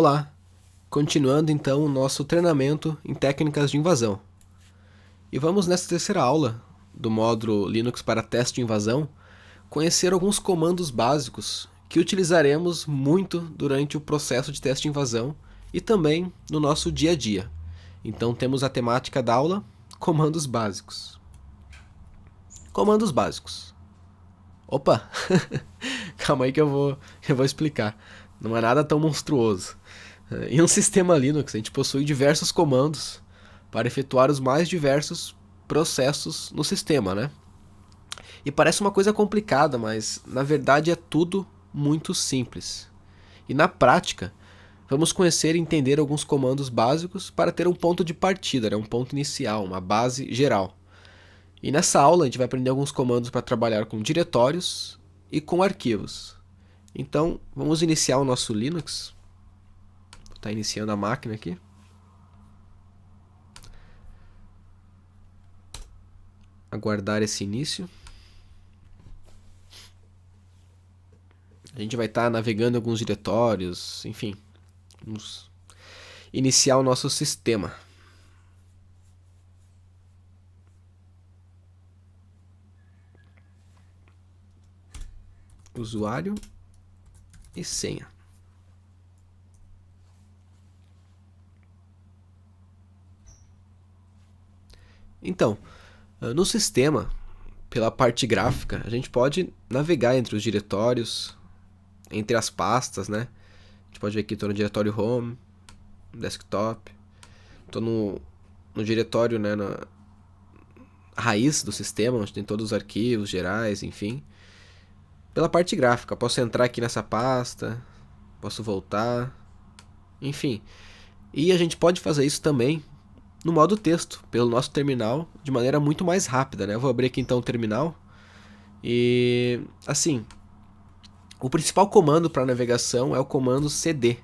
Olá! Continuando então o nosso treinamento em técnicas de invasão. E vamos nessa terceira aula do módulo Linux para teste de invasão conhecer alguns comandos básicos que utilizaremos muito durante o processo de teste de invasão e também no nosso dia a dia. Então temos a temática da aula, comandos básicos. Comandos básicos. Opa! Calma aí que eu vou explicar. Não é nada tão monstruoso. Em um sistema Linux, a gente possui diversos comandos para efetuar os mais diversos processos no sistema, né? E parece uma coisa complicada, mas na verdade é tudo muito simples. E na prática, vamos conhecer e entender alguns comandos básicos para ter um ponto de partida, né? Um ponto inicial, uma base geral. E nessa aula a gente vai aprender alguns comandos para trabalhar com diretórios e com arquivos. Então, vamos iniciar o nosso Linux. Vou estar iniciando a máquina aqui. Aguardar esse início. A gente vai estar navegando em alguns diretórios, enfim. Vamos iniciar o nosso sistema. Usuário e senha. Então, no sistema, pela parte gráfica, a gente pode navegar entre os diretórios, entre as pastas, né? A gente pode ver aqui, estou no diretório Home, Desktop, estou no diretório, né, na raiz do sistema, onde tem todos os arquivos gerais, enfim. Pela parte gráfica, posso entrar aqui nessa pasta, posso voltar, enfim. E a gente pode fazer isso também no modo texto, pelo nosso terminal, de maneira muito mais rápida, né? Eu vou abrir aqui então o terminal. E, assim, o principal comando para navegação é o comando cd.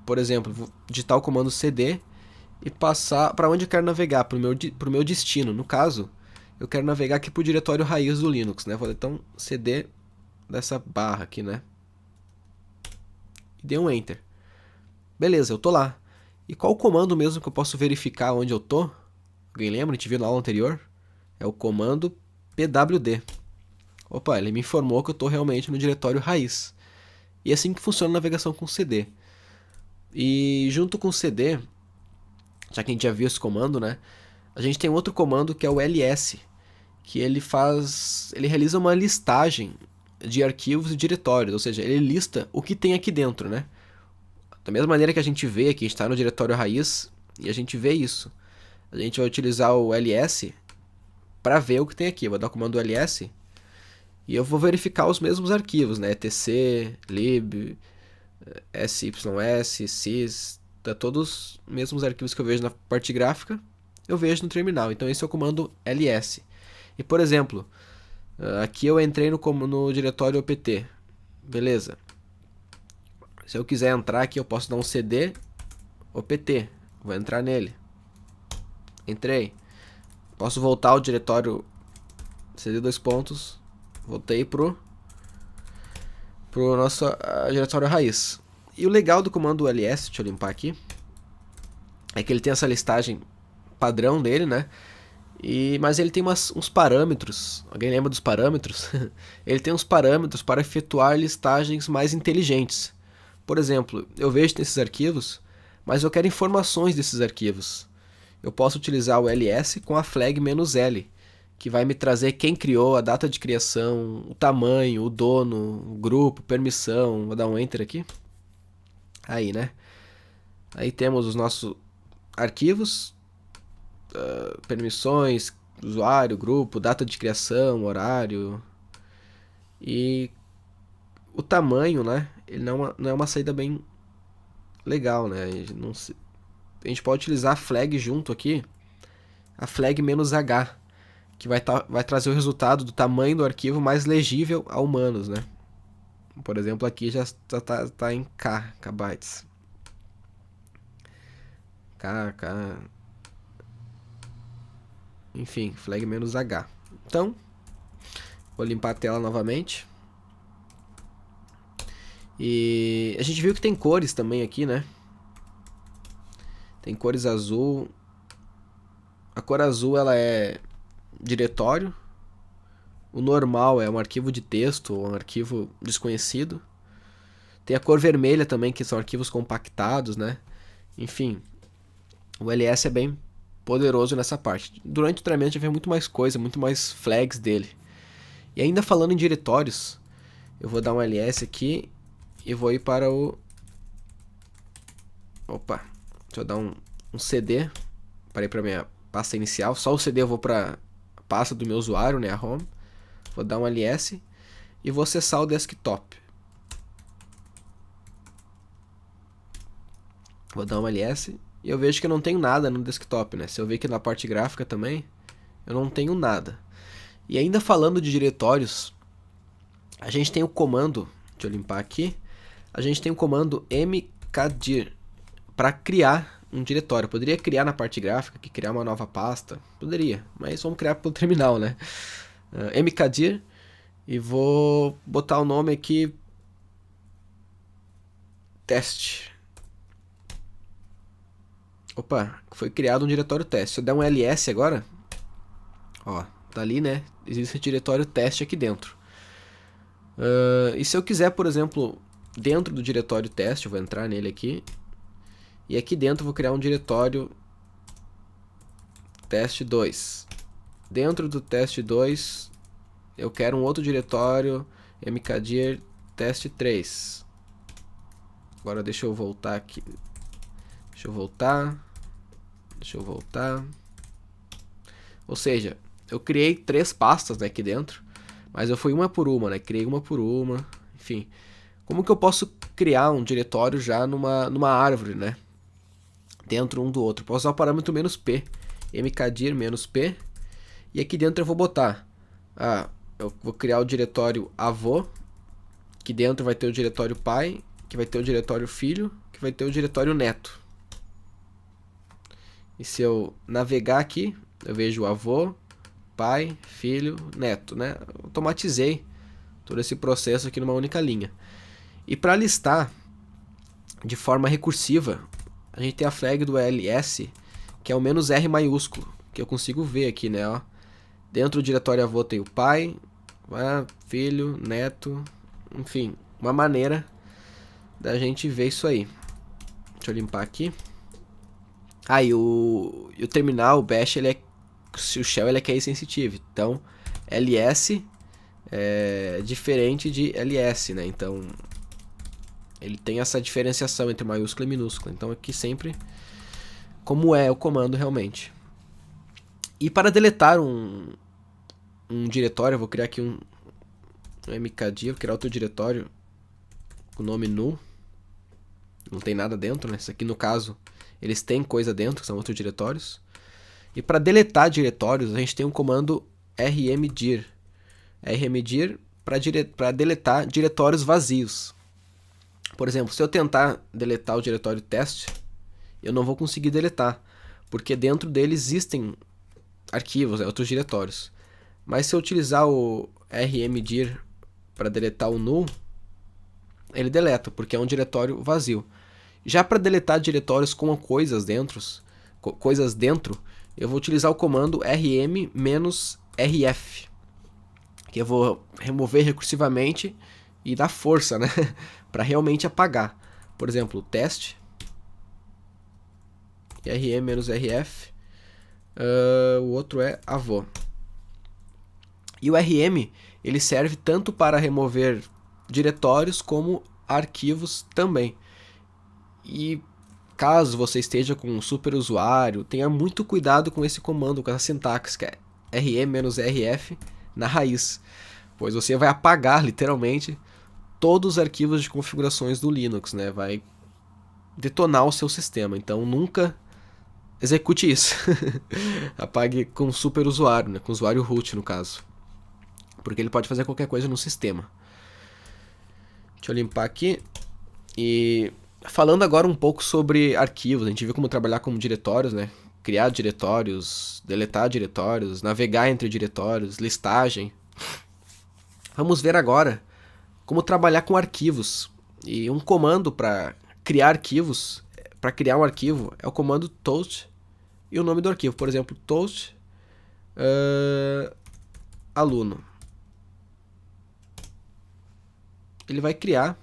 Por exemplo, vou digitar o comando cd e passar para onde eu quero navegar, para o meu destino. No caso, eu quero navegar aqui para o diretório raiz do Linux, né? Vou dar então cd dessa barra aqui, né? E dei um enter. Beleza, eu tô lá. E qual o comando mesmo que eu posso verificar onde eu tô? Alguém lembra? A gente viu na aula anterior? É o comando pwd. Opa, ele me informou que eu estou realmente no diretório raiz. E é assim que funciona a navegação com cd. E junto com cd, já que a gente já viu esse comando, né? A gente tem outro comando que é o ls, que ele realiza uma listagem de arquivos e diretórios, ou seja, ele lista o que tem aqui dentro, né? Da mesma maneira que a gente vê aqui, a gente está no diretório raiz e a gente vê isso. A gente vai utilizar o ls para ver o que tem aqui. Eu vou dar o comando ls e eu vou verificar os mesmos arquivos, né? etc, lib, sys, sys, tá todos os mesmos arquivos que eu vejo na parte gráfica, eu vejo no terminal. Então esse é o comando ls. E por exemplo, aqui eu entrei no diretório opt. Beleza. Se eu quiser entrar aqui, eu posso dar um cd opt. Vou entrar nele. Entrei. Posso voltar ao diretório cd dois pontos. Voltei pro nosso diretório raiz. E o legal do comando ls, deixa eu limpar aqui, é que ele tem essa listagem padrão dele, né? Mas ele tem uns parâmetros. Alguém lembra dos parâmetros? Ele tem uns parâmetros para efetuar listagens mais inteligentes. Por exemplo, eu vejo nesses arquivos, mas eu quero informações desses arquivos. Eu posso utilizar o ls com a flag "-l", que vai me trazer quem criou, a data de criação, o tamanho, o dono, o grupo, permissão. Vou dar um enter aqui. Aí, né? Aí temos os nossos arquivos, permissões, usuário, grupo, data de criação, horário. E o tamanho, né? Ele não é uma saída bem legal, né? A gente pode utilizar a flag junto aqui, a flag "-h", que vai trazer o resultado do tamanho do arquivo mais legível a humanos, né? Por exemplo, aqui já tá em kbytes. K. Enfim, flag "-h". Então, vou limpar a tela novamente. E a gente viu que tem cores também aqui, né? Tem cores azul. A cor azul ela é diretório. O normal é um arquivo de texto ou um arquivo desconhecido. Tem a cor vermelha também, que são arquivos compactados, né? Enfim, o LS é bem poderoso nessa parte. Durante o treinamento a gente vai ver muito mais coisa, muito mais flags dele. E ainda falando em diretórios, eu vou dar um LS aqui e vou ir para o... Opa, deixa eu dar um CD para ir para minha pasta inicial. Só o CD eu vou para a pasta do meu usuário, né, a home. Vou dar um LS e vou acessar o desktop. Vou dar um LS e eu vejo que eu não tenho nada no desktop, né? Se eu ver aqui na parte gráfica também, eu não tenho nada. E ainda falando de diretórios, a gente tem o comando, deixa eu limpar aqui, a gente tem o comando mkdir para criar um diretório. Eu poderia criar na parte gráfica, que criar uma nova pasta, poderia, mas vamos criar pelo terminal, né? Mkdir, e vou botar o nome aqui, teste. Opa, foi criado um diretório teste. Se eu der um ls agora, ó, tá ali, né? Existe diretório teste aqui dentro. E se eu quiser, por exemplo, dentro do diretório teste, eu vou entrar nele aqui, e aqui dentro eu vou criar um diretório teste 2. Dentro do teste 2, eu quero um outro diretório mkdir teste 3. Agora deixa eu voltar aqui. Deixa eu voltar. Ou seja, eu criei 3 pastas, né, aqui dentro, mas eu fui uma por uma, né? Criei uma por uma, enfim. Como que eu posso criar um diretório já numa árvore, né? Dentro um do outro. Posso usar o parâmetro "-p", mkdir "-p", e aqui dentro eu vou botar, eu vou criar o diretório avô, que dentro vai ter o diretório pai, que vai ter o diretório filho, que vai ter o diretório neto. E se eu navegar aqui, eu vejo avô, pai, filho, neto, né? Automatizei todo esse processo aqui numa única linha. E para listar de forma recursiva, a gente tem a flag do ls, que é o "-r" maiúsculo, que eu consigo ver aqui, né? Ó. Dentro do diretório avô tem o pai, filho, neto, enfim, uma maneira da gente ver isso aí. Deixa eu limpar aqui. E o terminal, o bash, o shell ele é case sensitive, então ls é diferente de ls, né? Então ele tem essa diferenciação entre maiúscula e minúscula. Então aqui sempre como é o comando realmente. E para deletar um diretório, eu vou criar aqui um mkdir, vou criar outro diretório com o nome null. Não tem nada dentro, né? Isso aqui no caso eles têm coisa dentro, que são outros diretórios. E para deletar diretórios, a gente tem um comando rmdir. Rmdir para deletar diretórios vazios. Por exemplo, se eu tentar deletar o diretório teste, eu não vou conseguir deletar, porque dentro dele existem arquivos, outros diretórios. Mas se eu utilizar o rmdir para deletar o null, ele deleta, porque é um diretório vazio. Já para deletar diretórios com coisas dentro, eu vou utilizar o comando rm-rf, que eu vou remover recursivamente e dar força, né, para realmente apagar. Por exemplo, o teste rm-rf, o outro é avô. E o rm ele serve tanto para remover diretórios como arquivos também. E caso você esteja com um super usuário, tenha muito cuidado com esse comando, com essa sintaxe, que é rm-rf na raiz, pois você vai apagar literalmente todos os arquivos de configurações do Linux, né? Vai detonar o seu sistema, então nunca execute isso. Apague com o super usuário, né? Com o usuário root no caso, porque ele pode fazer qualquer coisa no sistema. Deixa eu limpar aqui. E falando agora um pouco sobre arquivos, a gente viu como trabalhar com diretórios, né? Criar diretórios, deletar diretórios, navegar entre diretórios, listagem. Vamos ver agora como trabalhar com arquivos E um comando para criar arquivos, para criar um arquivo, é o comando toast e o nome do arquivo. Por exemplo, toast aluno. Ele vai criar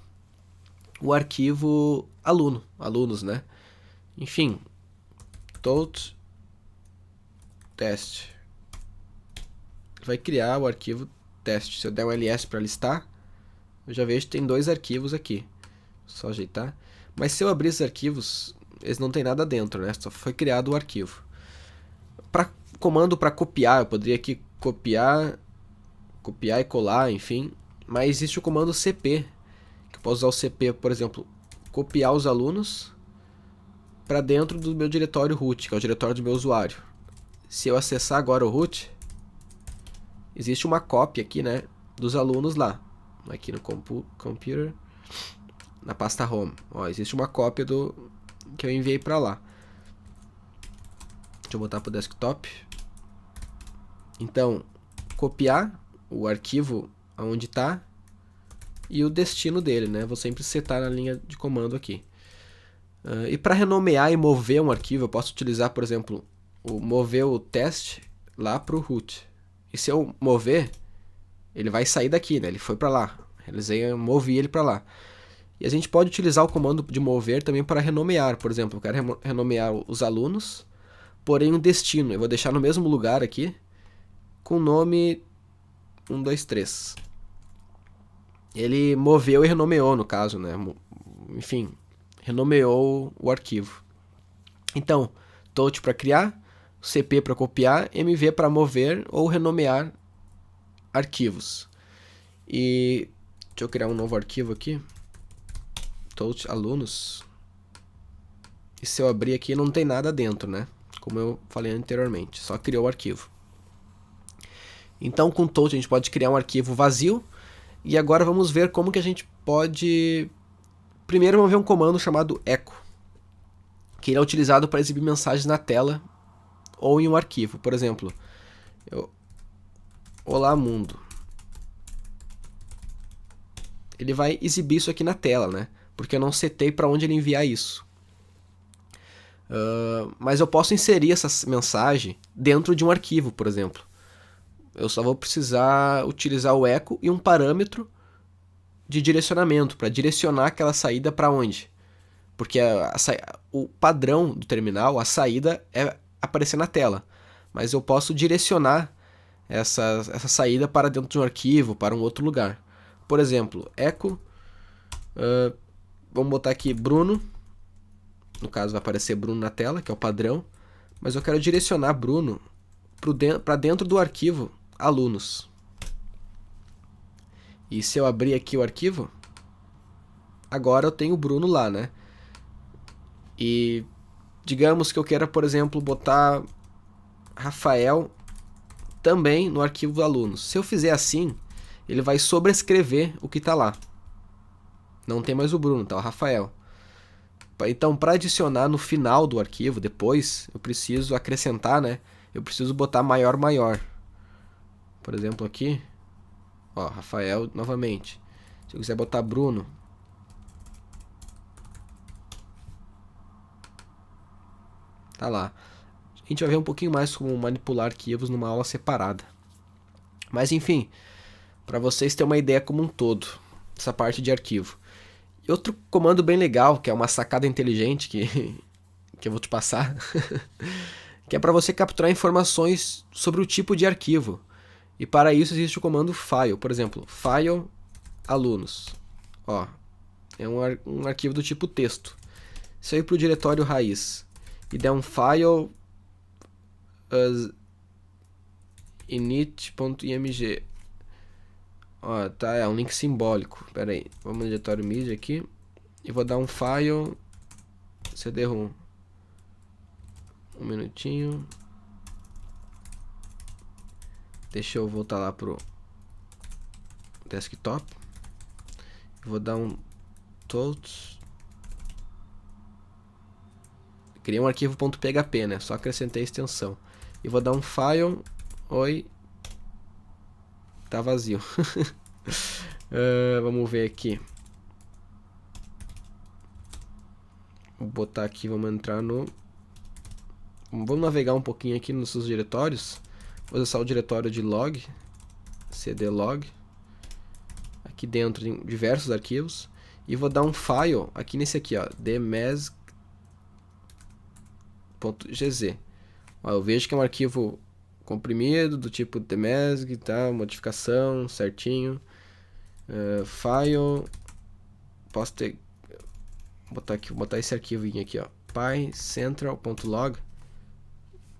o arquivo aluno, alunos, né? Enfim, toast test. Ele vai criar o arquivo teste. Se eu der um ls para listar, eu já vejo que tem 2 arquivos aqui. Só ajeitar. Mas se eu abrir esses arquivos, eles não tem nada dentro, né? Só foi criado o arquivo. Comando para copiar, eu poderia aqui copiar e colar, enfim. Mas existe o comando cp, que eu posso usar o cp, por exemplo, copiar os alunos para dentro do meu diretório root, que é o diretório do meu usuário. Se eu acessar agora o root, existe uma cópia aqui, né, dos alunos lá. Aqui no computer, na pasta home. Ó, existe uma cópia do que eu enviei para lá. Deixa eu botar para o desktop. Então, copiar o arquivo aonde está e o destino dele, né? Vou sempre setar na linha de comando aqui. E para renomear e mover um arquivo, eu posso utilizar, por exemplo, mover o teste lá para o root. E se eu mover, ele vai sair daqui, né? Ele foi para lá. Movi ele para lá. E a gente pode utilizar o comando de mover também para renomear. Por exemplo, eu quero renomear os alunos, porém o destino eu vou deixar no mesmo lugar aqui, com o nome 123. Ele moveu e renomeou, no caso, né? Enfim, renomeou o arquivo. Então, touch para criar, cp para copiar, mv para mover ou renomear arquivos. E deixa eu criar um novo arquivo aqui. Touch alunos. E se eu abrir aqui, não tem nada dentro, né? Como eu falei anteriormente, só criou o arquivo. Então, com touch a gente pode criar um arquivo vazio. E agora vamos ver como que a gente pode... Primeiro vamos ver um comando chamado echo, que ele é utilizado para exibir mensagens na tela ou em um arquivo. Por exemplo, olá mundo. Ele vai exibir isso aqui na tela, né? Porque eu não setei para onde ele enviar isso. Mas eu posso inserir essa mensagem dentro de um arquivo, por exemplo. Eu só vou precisar utilizar o echo e um parâmetro de direcionamento, para direcionar aquela saída para onde. Porque o padrão do terminal, a saída é aparecer na tela. Mas eu posso direcionar essa saída para dentro de um arquivo, para um outro lugar. Por exemplo, echo, vamos botar aqui Bruno. No caso vai aparecer Bruno na tela, que é o padrão. Mas eu quero direcionar Bruno para dentro do arquivo alunos. E se eu abrir aqui o arquivo, agora eu tenho o Bruno lá, né? E digamos que eu queira, por exemplo, botar Rafael também no arquivo alunos. Se eu fizer assim, ele vai sobrescrever o que está lá. Não tem mais o Bruno, tá o Rafael. Então, para adicionar no final do arquivo, depois, eu preciso acrescentar, né? Eu preciso botar maior. Por exemplo, aqui, ó, Rafael novamente. Se eu quiser botar Bruno, tá lá. A gente vai ver um pouquinho mais como manipular arquivos numa aula separada. Mas enfim, para vocês terem uma ideia como um todo, essa parte de arquivo. E outro comando bem legal, que é uma sacada inteligente que eu vou te passar, que é para você capturar informações sobre o tipo de arquivo. E para isso existe o comando file. Por exemplo, file alunos. Ó, é um arquivo do tipo texto. Se eu ir para o diretório raiz e der um file init.img, ó, tá, é um link simbólico. Pera aí, vamos no diretório media aqui e vou dar um file cd-rom. Um minutinho. Deixa eu voltar lá pro desktop. Vou dar um totes. Criei um arquivo .php, né? Só acrescentei a extensão. E vou dar um file. Oi. Tá vazio. Vamos ver aqui. Vou botar aqui, vamos entrar no... Vamos navegar um pouquinho aqui nos seus diretórios. Vou acessar o diretório de log, cd log. Aqui dentro tem diversos arquivos. E vou dar um file aqui nesse aqui, ó, dmesg.gz. Eu vejo que é um arquivo comprimido do tipo dmesg, tá? Modificação, certinho. File. Posso ter... Vou botar esse arquivinho aqui, ó, pycentral.log.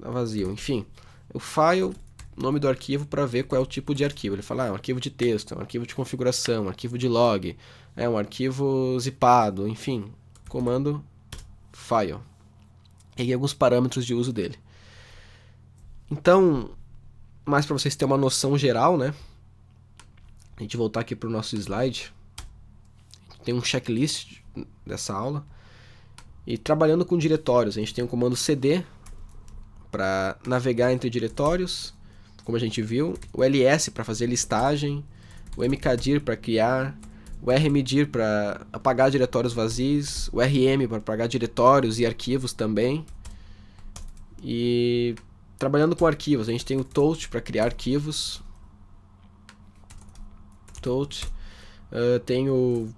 Tá vazio, enfim. O file, nome do arquivo para ver qual é o tipo de arquivo. Ele fala, é um arquivo de texto, é um arquivo de configuração, um arquivo de log, é um arquivo zipado, enfim. Comando file. E aí alguns parâmetros de uso dele. Então, mais para vocês terem uma noção geral, né? A gente voltar aqui para o nosso slide. Tem um checklist dessa aula. E trabalhando com diretórios, a gente tem o comando cd para navegar entre diretórios, como a gente viu, o ls para fazer listagem, o mkdir para criar, o rmdir para apagar diretórios vazios, o rm para apagar diretórios e arquivos também. E trabalhando com arquivos, a gente tem o toast para criar arquivos, tem o,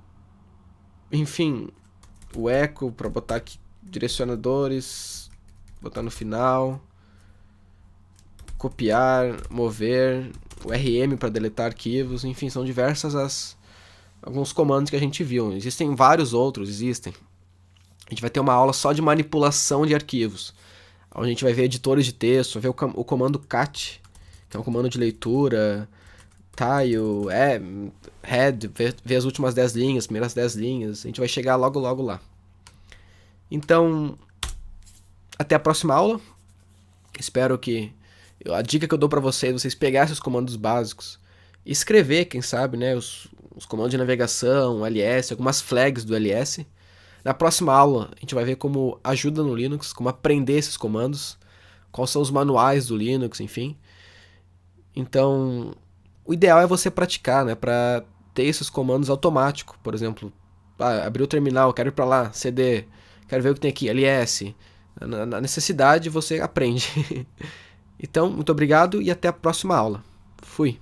enfim, o echo para botar aqui direcionadores, botar no final, copiar, mover, o rm para deletar arquivos, enfim, são diversas alguns comandos que a gente viu. Existem vários outros, existem. A gente vai ter uma aula só de manipulação de arquivos, onde a gente vai ver editores de texto, vai ver o comando cat, que é um comando de leitura, tile, head, ver as últimas 10 linhas, primeiras 10 linhas, a gente vai chegar logo lá. Então, até a próxima aula. Espero que a dica que eu dou para vocês pegarem os comandos básicos e escrever, quem sabe, né, os comandos de navegação, ls, algumas flags do ls. Na próxima aula, a gente vai ver como ajuda no Linux, como aprender esses comandos, quais são os manuais do Linux, enfim. Então, o ideal é você praticar, né, para ter esses comandos automáticos. Por exemplo, abrir o terminal, quero ir para lá, cd, quero ver o que tem aqui, ls. Na necessidade você aprende. Então, muito obrigado e até a próxima aula. Fui.